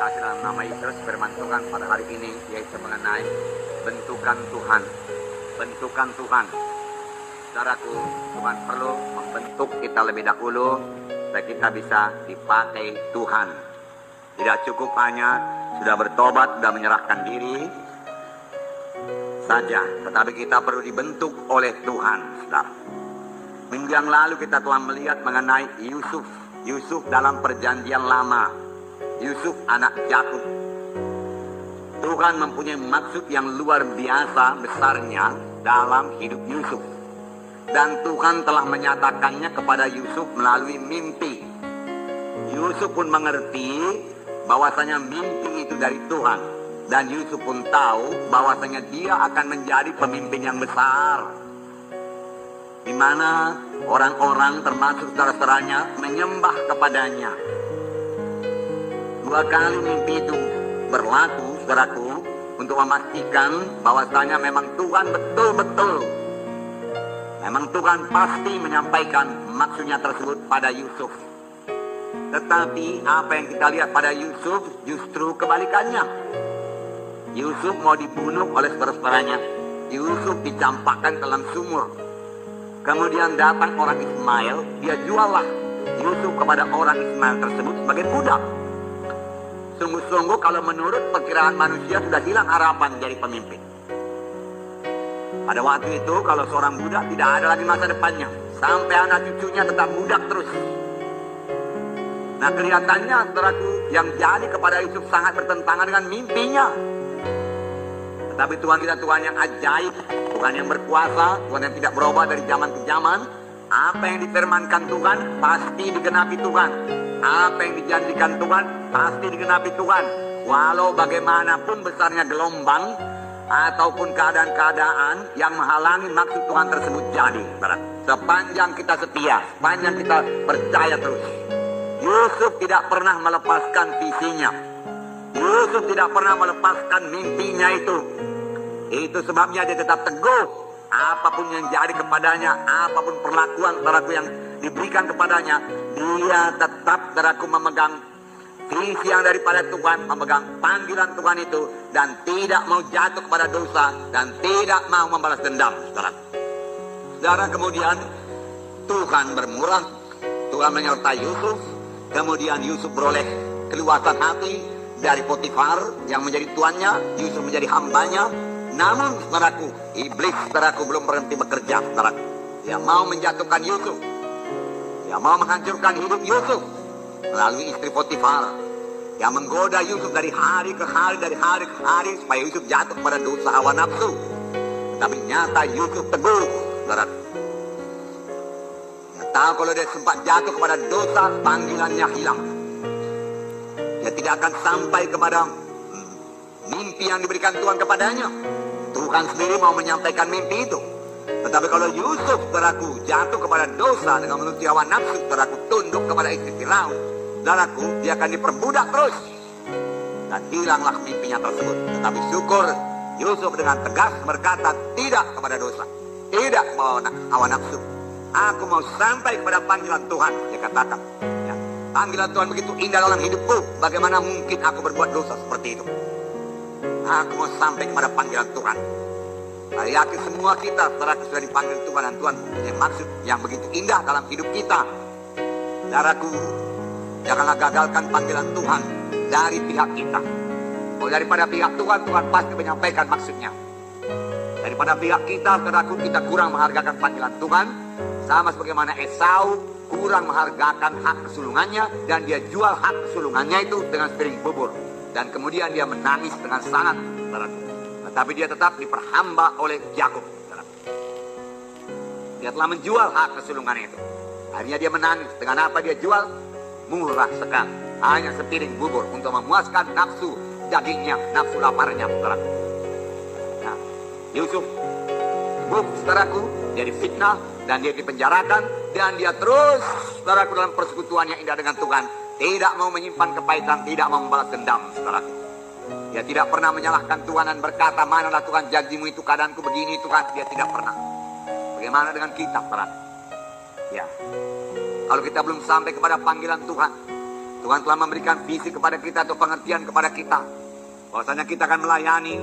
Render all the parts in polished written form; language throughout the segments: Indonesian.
kasih dalam nama Yesus. Firman Tuhan pada hari ini yaitu mengenai bentukan Tuhan. Bentukan Tuhan. Saudaraku, Tuhan perlu membentuk kita lebih dahulu supaya kita bisa dipakai Tuhan. Tidak cukup hanya sudah bertobat, sudah menyerahkan diri saja, tetapi kita perlu dibentuk oleh Tuhan, saudara. Minggu yang lalu kita telah melihat mengenai Yusuf. Yusuf dalam perjanjian lama. Yusuf anak Yakub. Tuhan mempunyai maksud yang luar biasa besarnya dalam hidup Yusuf. Dan Tuhan telah menyatakannya kepada Yusuf melalui mimpi. Yusuf pun mengerti bahwasanya mimpi itu dari Tuhan. Dan Yusuf pun tahu bahwasanya dia akan menjadi pemimpin yang besar, di mana orang-orang termasuk saudara-saudaranya menyembah kepadanya. 2 kali mimpi itu berlaku, saudaraku, untuk memastikan bahwasanya memang Tuhan betul-betul, memang Tuhan pasti menyampaikan maksudnya tersebut pada Yusuf. Tetapi apa yang kita lihat pada Yusuf justru kebalikannya. Yusuf mau dibunuh oleh saudara-saudaranya. Yusuf dicampakkan dalam sumur. Kemudian datang orang Ismail, dia juallah Yusuf kepada orang Ismail tersebut sebagai budak. Sungguh-sungguh kalau menurut perkiraan manusia sudah hilang harapan jadi pemimpin. Pada waktu itu kalau seorang budak tidak ada lagi masa depannya. Sampai anak cucunya tetap budak terus. Nah, kelihatannya saudaraku, yang jadi kepada Yusuf sangat bertentangan dengan mimpinya. Tetapi Tuhan kita Tuhan yang ajaib, Tuhan yang berkuasa, Tuhan yang tidak berubah dari zaman ke zaman. Apa yang difirmankan Tuhan pasti digenapi Tuhan. Apa yang dijanjikan Tuhan pasti digenapi Tuhan. Walau bagaimanapun besarnya gelombang ataupun keadaan-keadaan yang menghalangi maksud Tuhan tersebut jadi. Sepanjang kita setia, sepanjang kita percaya terus. Yusuf tidak pernah melepaskan visinya. Yusuf tidak pernah melepaskan mimpinya itu. Itu sebabnya dia tetap teguh. Apapun yang jadi kepadanya, apapun perlakuan saudaraku yang diberikan kepadanya, dia tetap saudaraku memegang visi yang daripada Tuhan, memegang panggilan Tuhan itu, dan tidak mau jatuh kepada dosa, dan tidak mau membalas dendam, saudara. Saudara, kemudian Tuhan bermurah, Tuhan menyertai Yusuf. Kemudian Yusuf beroleh keluasan hati dari Potifar yang menjadi tuannya. Yusuf menjadi hambanya. Namun saudaraku, iblis saudaraku belum berhenti bekerja, saudaraku. Dia mau menjatuhkan Yusuf. Dia mau menghancurkan hidup Yusuf melalui istri Potifar yang menggoda Yusuf dari hari ke hari, dari hari ke hari, supaya Yusuf jatuh pada dosa hawa nafsu. Tapi nyata Yusuf teguh, saudaraku. Dia tahu kalau dia sempat jatuh kepada dosa, panggilannya hilang. Dia tidak akan sampai kepada mimpi yang diberikan Tuhan kepadanya. Tuhan sendiri mau menyampaikan mimpi itu. Tetapi kalau Yusuf, saudaraku, jatuh kepada dosa dengan menuruti hawa nafsu, saudaraku, tunduk kepada istri Firaun, saudaraku, dia akan diperbudak terus. Dan hilanglah mimpinya tersebut. Tetapi syukur, Yusuf dengan tegas berkata tidak kepada dosa, tidak kepada hawa nafsu. Aku mau sampai kepada panggilan Tuhan, dia katakan. Ya, panggilan Tuhan begitu indah dalam hidupku. Bagaimana mungkin aku berbuat dosa seperti itu? Aku mau sampai kepada panggilan Tuhan. Saya yakin semua kita saudaraku sudah dipanggil Tuhan, dan Tuhan punya maksud yang begitu indah dalam hidup kita. Saudaraku, janganlah gagalkan panggilan Tuhan dari pihak kita. Kalau daripada pihak Tuhan, Tuhan pasti menyampaikan maksudnya. Daripada pihak kita, saudaraku, kita kurang menghargakan panggilan Tuhan. Sama sebagaimana Esau kurang menghargakan hak kesulungannya, dan dia jual hak kesulungannya itu dengan sepiring bubur. Dan kemudian dia menangis dengan sangat, saudaraku. Tetapi dia tetap diperhamba oleh Yakub. Dia telah menjual hak kesulungannya itu. Akhirnya dia menangis. Dengan apa dia jual? Murah sekali. Hanya sepiring bubur untuk memuaskan nafsu dagingnya, nafsu laparnya, saudaraku. Nah, Yusuf, saudaraku, dia difitnah dan dia dipenjarakan, dan dia terus, saudaraku, dalam persekutuan yang indah dengan Tuhan. Tidak mau menyimpan kepahitan, tidak mau membalas dendam, saudaraku. Dia tidak pernah menyalahkan Tuhan dan berkata, manalah Tuhan janjimu itu, keadaanku begini Tuhan. Dia tidak pernah. Bagaimana dengan kita, saudara? Ya, kalau kita belum sampai kepada panggilan Tuhan, Tuhan telah memberikan visi kepada kita atau pengertian kepada kita. Bahwasanya kita akan melayani,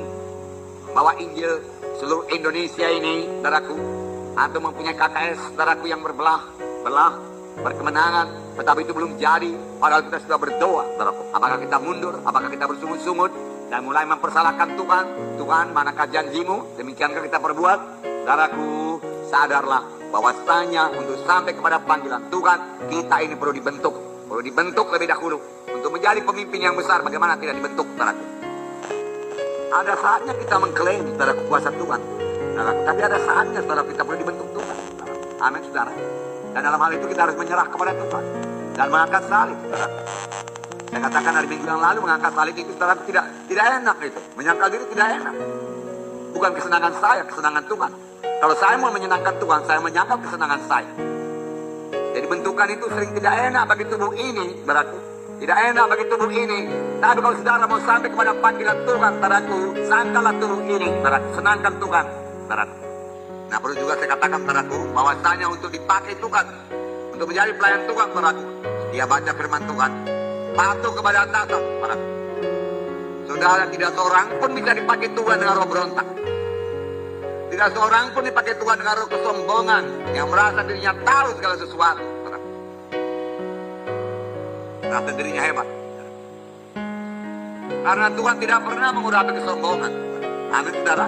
bawa Injil seluruh Indonesia ini, saudaraku. Atau mempunyai KKS, saudaraku, yang belah, berkemenangan. Tetapi itu belum jadi, padahal kita sudah berdoa, saudaraku. Apakah kita mundur, apakah kita bersungut-sungut, dan mulai mempersalahkan Tuhan. Tuhan, manakah janjimu? Demikiankah kita perbuat? Saudaraku, sadarlah bahwasanya untuk sampai kepada panggilan Tuhan, kita ini perlu dibentuk lebih dahulu untuk menjadi pemimpin yang besar. Bagaimana tidak dibentuk, saudaraku? Ada saatnya kita mengklaim, saudaraku, kuasa Tuhan, saudaraku. Tapi ada saatnya, saudara, kita perlu dibentuk Tuhan, saudara. Amin, saudara. Dan dalam hal itu kita harus menyerah kepada Tuhan dan mengangkat salib, saudara. Saya katakan hari minggu yang lalu, mengangkat salib itu, saudara, tidak enak itu. Menyangkal diri tidak enak. Bukan kesenangan saya, kesenangan Tuhan. Kalau saya mau menyenangkan Tuhan, saya menyangkal kesenangan saya. Jadi bentukan itu sering tidak enak bagi tubuh ini, saudaraku. Tidak enak bagi tubuh ini. Tapi kalau saudara mau sampai kepada panggilan Tuhan, saudaraku, sangkalah tubuh ini, saudaraku. Senangkan Tuhan, saudaraku. Nah, perlu juga saya katakan, saudaraku, bahwasanya untuk dipakai Tuhan, untuk menjadi pelayan Tuhan, saudaraku, dia baca firman Tuhan, patuh kepada atasan, saudaraku. Saudara, tidak seorang pun bisa dipakai Tuhan dengan roh berontak. Tidak seorang pun dipakai Tuhan dengan roh kesombongan, yang merasa dirinya tahu segala sesuatu, saudaraku. Merasa dirinya hebat. Karena Tuhan tidak pernah mengurapi kesombongan. Amin, saudara.